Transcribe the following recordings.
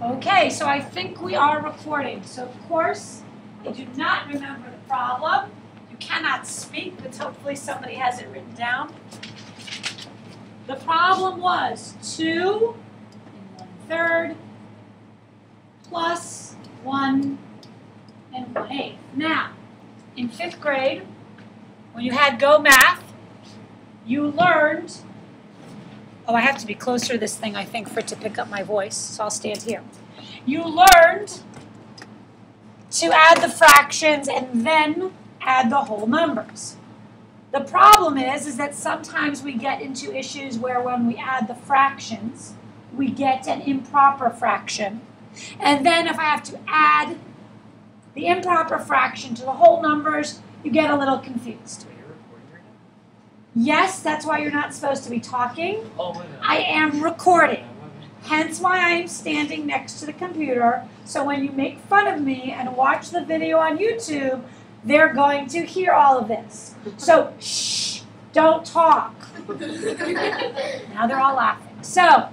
Okay, so I think we are recording. So of course, if you do not remember the problem, you cannot speak, but hopefully somebody has it written down. The problem was 2 1/3 plus 1 1/8. Now, in 5th grade, when you had Go Math, you learned, oh, I have to be closer to this thing, I think, for it to pick up my voice, so I'll stand here. You learned to add the fractions and then add the whole numbers. The problem is that sometimes we get into issues where when we add the fractions, we get an improper fraction. And then if I have to add the improper fraction to the whole numbers, you get a little confused. Yes, that's why you're not supposed to be talking. I am recording. Hence why I am standing next to the computer. So when you make fun of me and watch the video on YouTube, they're going to hear all of this. So, shh, don't talk. Now they're all laughing. So,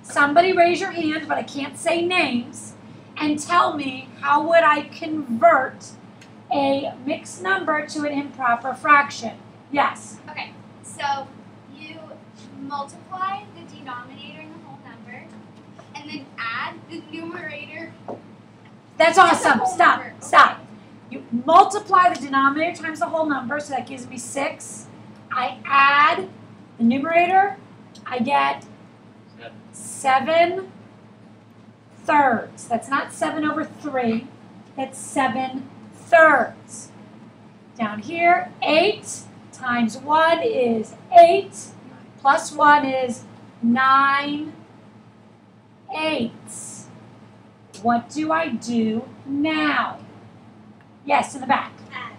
somebody raise your hand, but I can't say names, and tell me how would I convert a mixed number to an improper fraction? Yes. Okay, so you multiply the denominator in the whole number, and then add the numerator. That's awesome. Stop. Number. Stop. Okay. You multiply the denominator times the whole number, so that gives me 6. I add the numerator. I get 7/3. That's not 7/3. That's 7/3. Down here, 8 times 1 is 8, plus 1 is 9/8. What do I do now? Yes, in the back. Add.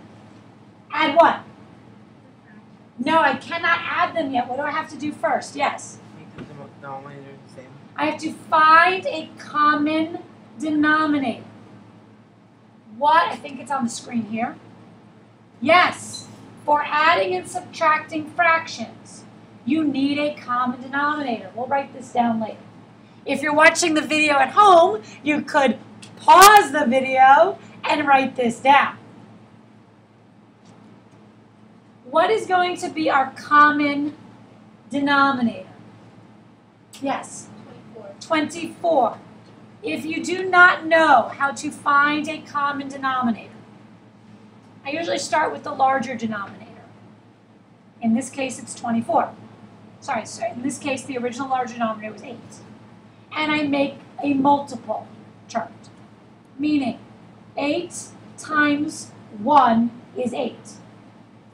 Add what? No, I cannot add them yet. What do I have to do first? Yes. Make the denominator the same. I have to find a common denominator. What? I think it's on the screen here. Yes. For adding and subtracting fractions, you need a common denominator. We'll write this down later. If you're watching the video at home, you could pause the video and write this down. What is going to be our common denominator? Yes. 24. If you do not know how to find a common denominator, I usually start with the larger denominator. In this case, it's 24. Sorry, in this case, the original larger denominator was 8. And I make a multiple chart, meaning 8 times 1 is 8.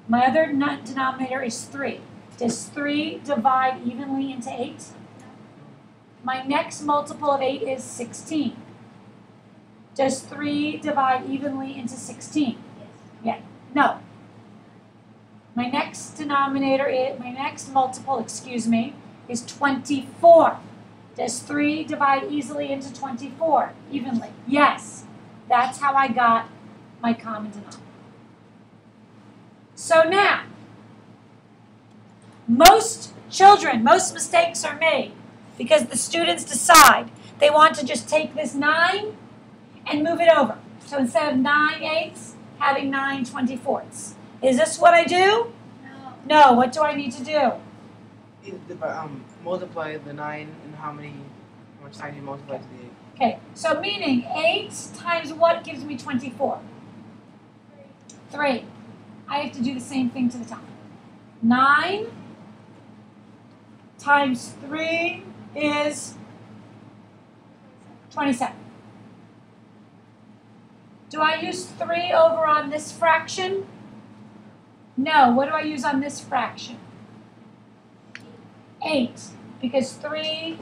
My other denominator is 3. Does 3 divide evenly into 8? My next multiple of 8 is 16. Does 3 divide evenly into 16? Yeah. No. My next multiple, is 24. Does 3 divide easily into 24? Evenly? Yes. That's how I got my common denominator. So now, most mistakes are made because the students decide they want to just take this 9 and move it over. So instead of 9/8, having 9/24. Is this what I do? No. No. What do I need to do? Multiply the 9 and how much time you multiply to the 8. Okay, so meaning 8 times what gives me 24? 3. I have to do the same thing to the top. 9 times 3 is 27. Do I use 3 over on this fraction? No. What do I use on this fraction? 8. Because 3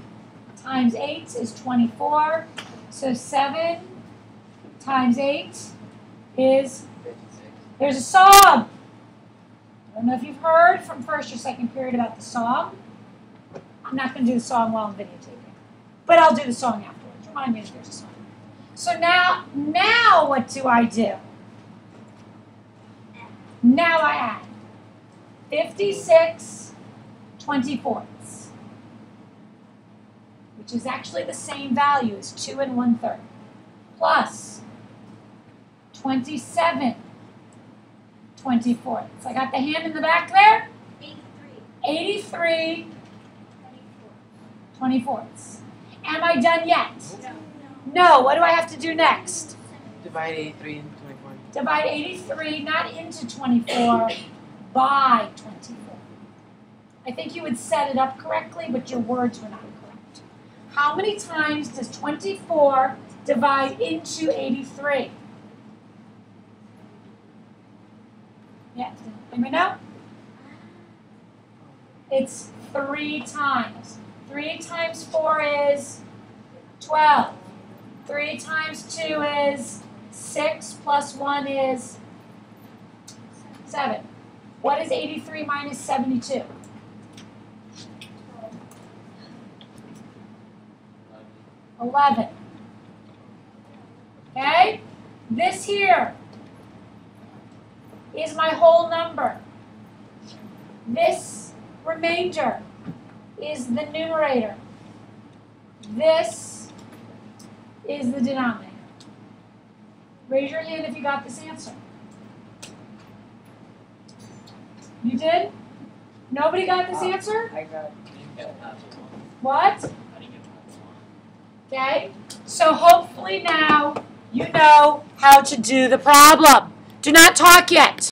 times 8 is 24. So 7 times 8 is, there's a song. I don't know if you've heard from first or second period about the song. I'm not going to do the song while I'm videotaping. But I'll do the song afterwards. Remind me if there's a song. So now what do I do? Now I add 56/24, which is actually the same value as 2 1/3, plus 27 24ths. I got the hand in the back there? 83 24ths. Am I done yet? No. What do I have to do next? Divide 83 into 24. Divide 83 not into 24, by 24. I think you would set it up correctly, but your words were not correct. How many times does 24 divide into 83? Yeah, anybody know? It's 3 times. 3 times 4 is 12. 3 times 2 is 6, plus 1 is 7. What is 83 minus 72? 11. Okay? This here is my whole number. This remainder is the numerator. This is the denominator. Raise your hand if you got this answer. You did? Nobody got this answer? I got What? Okay, so hopefully now you know how to do the problem. Do not talk yet.